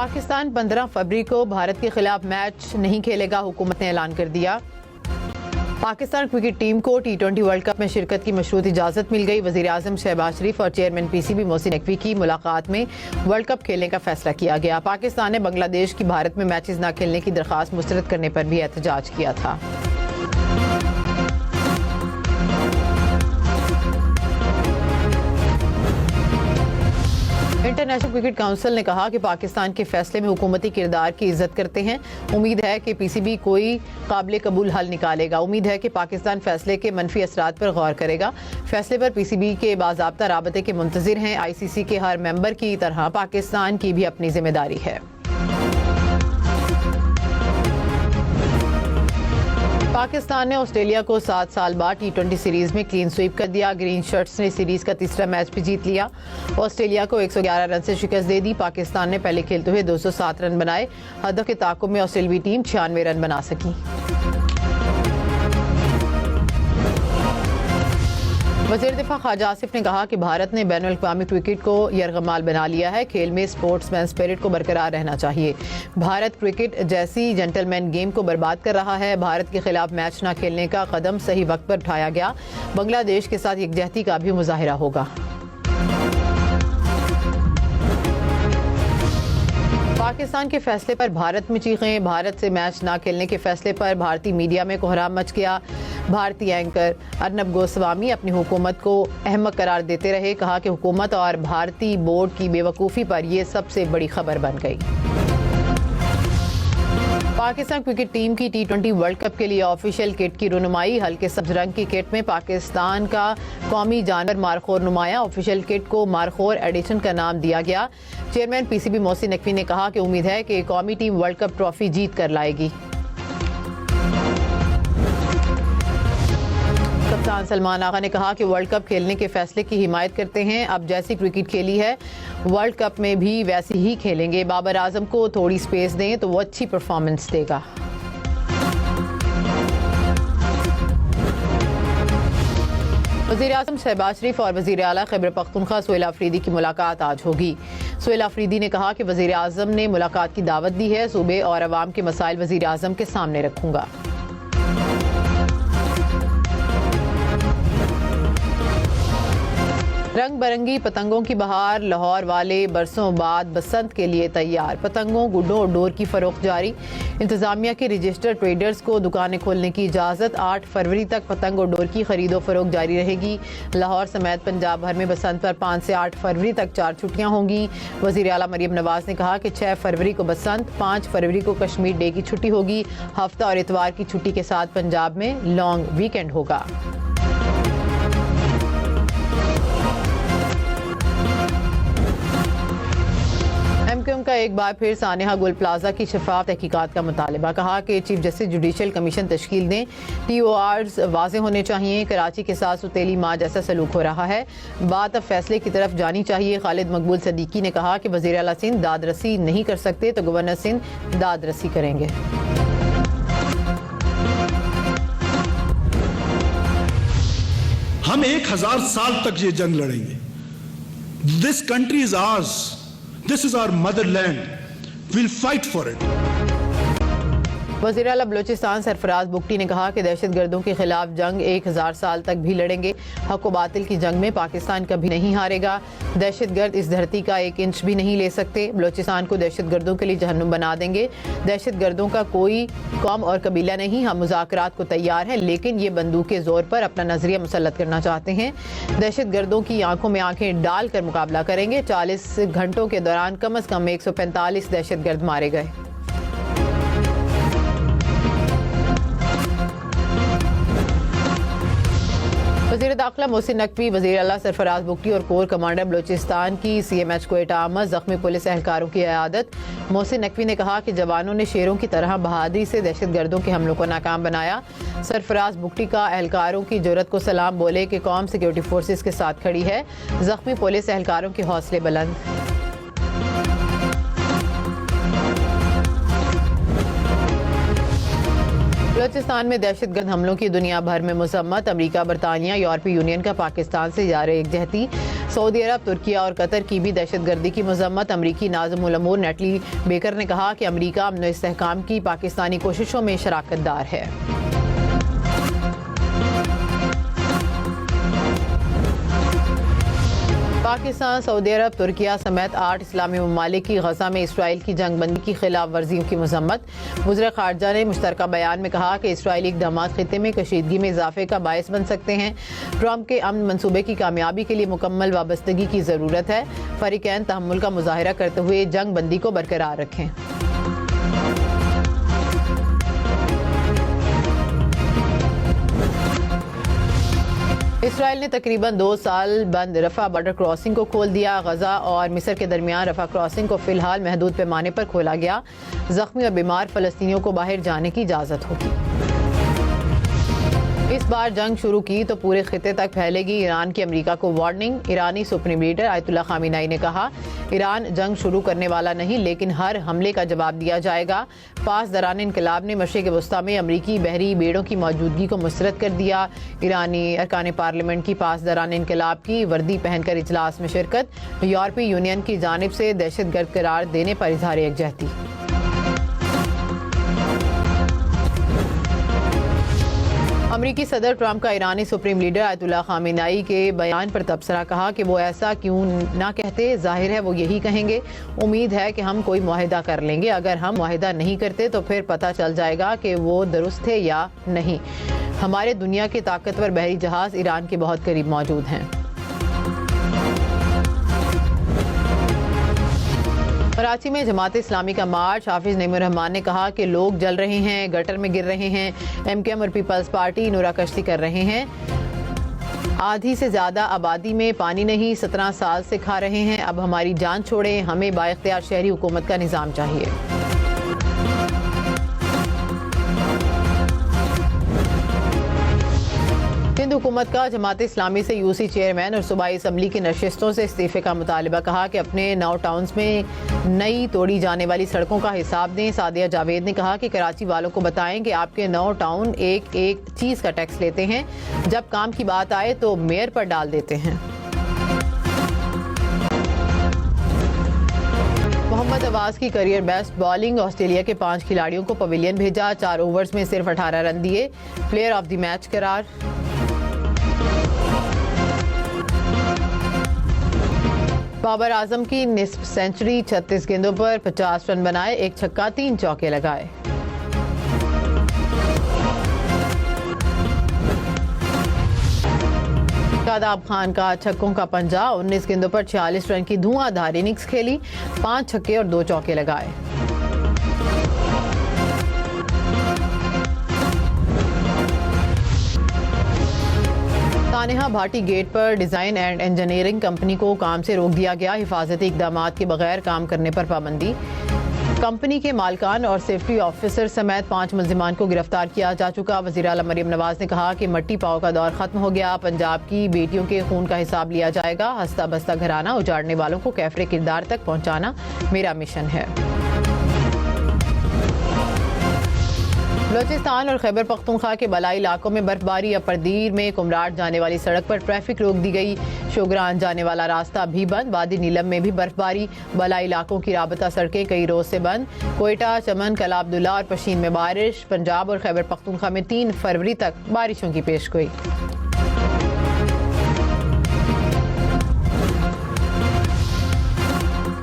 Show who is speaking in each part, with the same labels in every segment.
Speaker 1: पाकिस्तान 15 फरवरी को भारत के खिलाफ मैच नहीं खेलेगा, हुकूमत ने ऐलान कर दिया। पाकिस्तान क्रिकेट टीम को T20 वर्ल्ड कप में शिरकत की मशरूत इजाज़त मिल गई। वज़ीर आज़म शहबाज शरीफ और चेयरमैन PCB मोहसिन नकवी की मुलाकात में वर्ल्ड कप खेलने का फैसला किया गया। पाकिस्तान ने बांग्लादेश की भारत में मैचेस न खेलने की दरख्वास्त मुस्तरद करने पर भी एहतजाज किया था। इंटरनेशनल क्रिकेट काउंसिल ने कहा कि पाकिस्तान के फैसले में हुकूमती किरदार की इज्जत करते हैं। उम्मीद है कि PCB कोई काबिल कबूल हल निकालेगा। उम्मीद है कि पाकिस्तान फैसले के मनफी असरात पर गौर करेगा। फैसले पर PCB के बाज़ाब्ता राबते के मुंतज़िर हैं। ICC के हर मेंबर की तरह पाकिस्तान की भी अपनी जिम्मेदारी है। पाकिस्तान ने ऑस्ट्रेलिया को 7 साल बाद T20 सीरीज में क्लीन स्वीप कर दिया। ग्रीन शर्ट्स ने सीरीज का तीसरा मैच भी जीत लिया। ऑस्ट्रेलिया को 111 रन से शिकस्त दे दी। पाकिस्तान ने पहले खेलते हुए 207 रन बनाए। हदफ के ताक़ुब में ऑस्ट्रेलियावी टीम 96 रन बना सकी। वज़ीर दिफा ख्वाजा आसिफ ने कहा कि भारत ने बैनुल अक़वामी क्रिकेट को यरगमाल बना लिया है। खेल में स्पोर्ट्समैन स्पिरिट को बरकरार रहना चाहिए। भारत क्रिकेट जैसी जेंटलमैन गेम को बर्बाद कर रहा है। भारत के खिलाफ मैच न खेलने का कदम सही वक्त पर उठाया गया। बांग्लादेश के साथ यकजहती का भी मुजाहिरा होगा। पाकिस्तान के फैसले पर भारत में चीखें। भारत से मैच न खेलने के फैसले पर भारतीय मीडिया में कोहराम मच गया। भारतीय एंकर अर्नब गोस्वामी अपनी हुकूमत को अहमक करार देते रहे। कहा कि हुकूमत और भारतीय बोर्ड की बेवकूफ़ी पर यह सबसे बड़ी खबर बन गई। पाकिस्तान क्रिकेट टीम की T20 वर्ल्ड कप के लिए ऑफिशियल किट की रुनुमाई। हल्के सब्ज रंग की किट में पाकिस्तान का कौमी जानवर मारखोर नुमाया। ऑफिशियल किट को मारखोर एडिशन का नाम दिया गया। चेयरमैन PCB मोहसिन नकवी ने कहा कि उम्मीद है कि कौमी टीम वर्ल्ड कप ट्रॉफी जीत कर लाएगी। कप्तान सलमान आगा ने कहा कि वर्ल्ड कप खेलने के फैसले की हिमायत करते हैं। अब जैसी क्रिकेट खेली है वर्ल्ड कप में भी वैसी ही खेलेंगे। बाबर आजम को थोड़ी स्पेस दें तो वो अच्छी परफॉर्मेंस देगा। वज़ीर आज़म शहबाज शरीफ और वज़ीर आला खैबर पख्तूनख्वा सुहेल अफरीदी की मुलाकात आज होगी। सुहेल अफरीदी ने कहा कि वज़ीर आज़म ने मुलाकात की दावत दी है। सूबे और अवाम के मसाइल वज़ीर आज़म के सामने रखूंगा। रंग बरंगी पतंगों की बहार। लाहौर वाले बरसों बाद बसंत के लिए तैयार। पतंगों, गुड्डों और डोर की फरोख्त जारी। इंतजामिया के रजिस्टर्ड ट्रेडर्स को दुकानें खोलने की इजाज़त। 8 फरवरी तक पतंग और डोर की खरीदो फरोख्त जारी रहेगी। लाहौर समेत पंजाब भर में बसंत पर 5 से 8 फरवरी तक 4 छुट्टियां होंगी। वज़ीर आला मरियम नवाज ने कहा कि 6 फरवरी को बसंत, 5 फरवरी को कश्मीर डे की छुट्टी होगी। हफ्ता और इतवार की छुट्टी के साथ पंजाब में लॉन्ग वीकेंड होगा। MQM का एक बार फिर सानेहा गुल प्लाजा की शफाफ तहकीकात का मुतालबा। कहा कि चीफ जस्टिस जुडिशल कमीशन तश्कील दें। TORs वाज़े होने चाहिए। कराची के साथ सुतेली माँ जैसा सलूक हो रहा है। बात अब फैसले की तरफ जानी चाहिए। खालिद मकबूल सदीकी ने कहा कि वज़ीर आला सिंध दादरसी नहीं कर सकते तो गवर्नर सिंध दादरसी करेंगे।
Speaker 2: हम 1000 साल तक ये जंग लड़ेंगे। This country is ours, this is our motherland, will fight for it.
Speaker 1: वज़ीर आला बलोचिस्तान सरफराज बुगटी ने कहा कि दहशतगर्दों के खिलाफ जंग 1000 साल तक भी लड़ेंगे। हक व बातिल की जंग में पाकिस्तान कभी नहीं हारेगा। दहशतगर्द इस धरती का 1 इंच भी नहीं ले सकते। बलोचिस्तान को दहशतगर्दों के लिए जहन्नुम बना देंगे। दहशतगर्दों का कोई कौम और कबीला नहीं। हम मुज़ाकरात को तैयार हैं, लेकिन ये बंदूक के जोर पर अपना नजरिया मुसल्लत करना चाहते हैं। दहशतगर्दों की आंखों में आंखें डालकर मुकाबला करेंगे। 40 घंटों के दौरान कम अज कम 145 दहशतगर्द मारे गए। वज़ीर दाखिला मोहसिन नकवी, वज़ीर आला सरफराज बुगटी और कोर कमांडर बलोचिस्तान की CMH क्वेटा आमद जख्मी पुलिस एहलकारों की इयादत। मोहसिन नकवी ने कहा कि जवानों ने शेरों की तरह बहादुरी से दहशतगर्दों के हमलों को नाकाम बनाया। सरफराज बुगटी का एहलकारों की जुर्रत को सलाम, बोले कि कौम सिक्योरिटी फोर्सेस के साथ खड़ी है। जख्मी पुलिस एहलकारों के हौसले बुलंद। बलूचिस्तान में दहशतगर्द हमलों की दुनिया भर में मजम्मत। अमेरिका, बरतानिया, यूरोपीय यूनियन का पाकिस्तान से जारी यकजहती। सऊदी अरब, तुर्किया और कतर की भी दहशतगर्दी की मजम्मत। अमरीकी नाज़िमुल उमूर नेटली बेकर ने कहा कि अमरीका अमन व इस्तेहकाम की पाकिस्तानी कोशिशों में शराकतदार है। पाकिस्तान, सऊदी अरब, तुर्किया समेत 8 इस्लामी ममालिक की गजा में इसराइल की जंगबंदी की खिलाफ वर्जियों की मजम्मत। वज़ीर ख़ारजा ने मुश्तरका बयान में कहा कि इसराइली इक़दामात खित्ते में कशीदगी में इजाफे का बायस बन सकते हैं। ट्रंप के अमन मनसूबे की कामयाबी के लिए मुकम्मल वाबस्तगी की ज़रूरत है। फ़रीक़ैन तहम्मुल का मुज़ाहिरा करते हुए जंग बंदी को बरकरार रखें। इसराइल ने तकरीबन 2 साल बंद रफा बॉर्डर क्रॉसिंग को खोल दिया। गजा और मिस्र के दरमियान रफा क्रॉसिंग को फिलहाल महदूद पैमाने पर खोला गया। जख्मी और बीमार फ़लस्तीनियों को बाहर जाने की इजाज़त होगी। इस बार जंग शुरू की तो पूरे खित्ते तक फैलेगी, ईरान की अमेरिका को वार्निंग। ईरानी सुप्रीम लीडर आयतुल्लाह खामेनी ने कहा, ईरान जंग शुरू करने वाला नहीं लेकिन हर हमले का जवाब दिया जाएगा। पास दौरान इनकलाब ने मशरिक़ वस्ता में अमरीकी बहरी बेड़ों की मौजूदगी को मुस्तरद कर दिया। ईरानी अरकान पार्लियामेंट की पास दौरान इनकलाब की वर्दी पहनकर इजलास में शिरकत। यूरोपीय यूनियन की जानिब से दहशतगर्द करार देने पर इजहार यकजहती। अमरीकी सदर ट्रंप का ईरानी सुप्रीम लीडर आयतुल्लाह खामेनी के बयान पर तबसरा। कहा कि वो ऐसा क्यों ना कहते, जाहिर है वो यही कहेंगे। उम्मीद है कि हम कोई मुआहिदा कर लेंगे। अगर हम मुआहिदा नहीं करते तो फिर पता चल जाएगा कि वो दुरुस्त थे या नहीं। हमारे दुनिया के ताकतवर बहरी जहाज ईरान के बहुत करीब मौजूद हैं। कराची में जमात इस्लामी का मार्च। हाफिज नईमुर रहमान ने कहा कि लोग जल रहे हैं, गटर में गिर रहे हैं। एमकेएम और पीपल्स पार्टी नूराकश्ती कर रहे हैं। आधी से ज्यादा आबादी में पानी नहीं, 17 साल से खा रहे हैं। अब हमारी जान छोड़ें, हमें बाइख्तियार शहरी हुकूमत का निज़ाम चाहिए। सिंध हुकूमत का जमात इस्लामी से यूसी चेयरमैन और सूबाई असम्बली की नशिस्तों से इस्तीफे का मुतालबा। कहा कि अपने 9 टाउन्स में नई तोड़ी जाने वाली सड़कों का हिसाब दें। सादिया जावेद ने कहा कि कराची वालों को बताएं कि आपके 9 टाउन एक एक चीज़ का टैक्स लेते हैं, जब काम की बात आए तो मेयर पर डाल देते हैं। मोहम्मद अब्बास की करियर बेस्ट बॉलिंग। ऑस्ट्रेलिया के 5 खिलाड़ियों को पवेलियन भेजा। 4 ओवर्स में सिर्फ 18 रन दिए। प्लेयर ऑफ द मैच करार। बाबर आजम की निस्फ सेंचुरी। 36 गेंदों पर 50 रन बनाए, 1 छक्का 3 चौके लगाए। शादाब खान का छक्कों का पंजा। 19 गेंदों पर 46 रन की धुआंधार इनिंग्स खेली, 5 छक्के और 2 चौके लगाए। तानेहा भाटी गेट पर डिजाइन एंड इंजीनियरिंग कंपनी को काम से रोक दिया गया। हिफाजती इकदामात के बगैर काम करने पर पाबंदी। कंपनी के मालकान और सेफ्टी ऑफिसर समेत 5 मुल्जिमान को गिरफ्तार किया जा चुका। वज़ीर आला मरियम नवाज ने कहा कि मट्टी पाव का दौर खत्म हो गया। पंजाब की बेटियों के खून का हिसाब लिया जाएगा। हंसता बसता घराना उजाड़ने वालों को कैफरे किरदार तक पहुंचाना मेरा मिशन है। बलूचिस्तान और खैबर पख्तूनख्वा के बलाई इलाकों में बर्फबारी। अपरदीर में कुमराट जाने वाली सड़क पर ट्रैफिक रोक दी गई। शोगरान जाने वाला रास्ता भी बंद। वादी नीलम में भी बर्फबारी। बलाई इलाकों की राबता सड़कें कई रोज से बंद। कोयटा, चमन, कला अब्दुल्ला और पशीन में बारिश। पंजाब और खैबर पख्तूनख्वा में 3 फरवरी तक बारिशों की पेशगोई।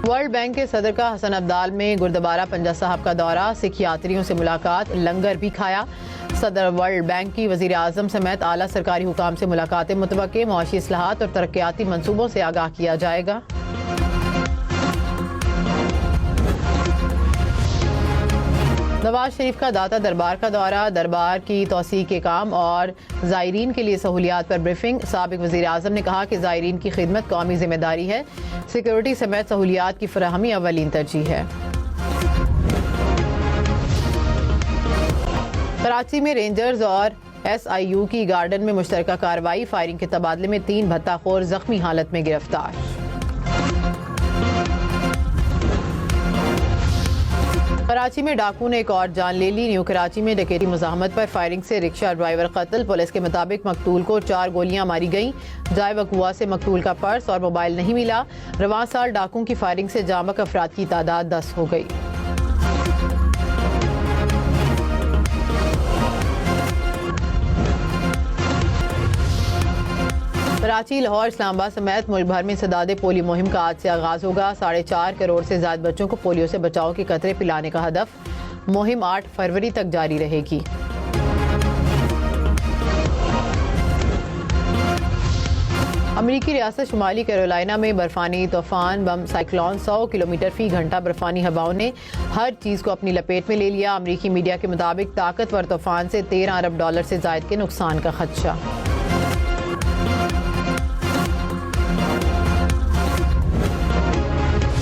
Speaker 1: वर्ल्ड बैंक के सदर का हसन अब्दाल में गुरुद्वारा पंजा साहब का दौरा। सिख यात्रियों से मुलाकात, लंगर भी खाया। सदर वर्ल्ड बैंक की वजीर आजम समेत आला सरकारी हुकाम से मुलाकातें मुतवक्के। मुआशी इस्लाहात और तरक्याती मंसूबों से आगाह किया जाएगा। नवाज शरीफ का दाता दरबार का दौरा। दरबार की तोसी के काम और ज़ायरीन के लिए सहूलियात पर ब्रीफिंग। साबिक वज़ीर आज़म ने कहा कि ज़ायरीन की खिदमत कौमी जिम्मेदारी है। सिक्योरिटी समेत सहूलियात की फराहमी अव्वलीन तरजीह है। कराची में रेंजर्स और SIU की गार्डन में मुश्तरका कार्रवाई। फायरिंग के तबादले में 3 भत्ताखोर जख्मी हालत में गिरफ्तार। कराची में डाकू ने एक और जान ले ली। न्यू कराची में डकैती मुजाहमत पर फायरिंग से रिक्शा ड्राइवर कत्ल। पुलिस के मुताबिक मकतूल को 4 गोलियां मारी गईं। जाए वकुआ से मकतूल का पर्स और मोबाइल नहीं मिला। रवां साल डाकुओं की फायरिंग से जामक अफराद की तादाद 10 हो गई। कराची, लाहौर, इस्लामाबाद समेत मुल्क भर में सदादे पोलियो मुहिम का आज से आगाज होगा। 4.5 करोड़ से ज्यादा बच्चों को पोलियो से बचाव के कतरे पिलाने का हदफ। मुहिम 8 फरवरी तक जारी रहेगी। अमरीकी रियासत शुमाली कैरोलिना में बर्फानी तूफान बम साइक्लोन 100 किलोमीटर फी घंटा बर्फानी हवाओं ने हर चीज को अपनी लपेट में ले लिया। अमरीकी मीडिया के मुताबिक ताकतवर तूफान से $13 अरब से जायद के नुकसान का खदशा।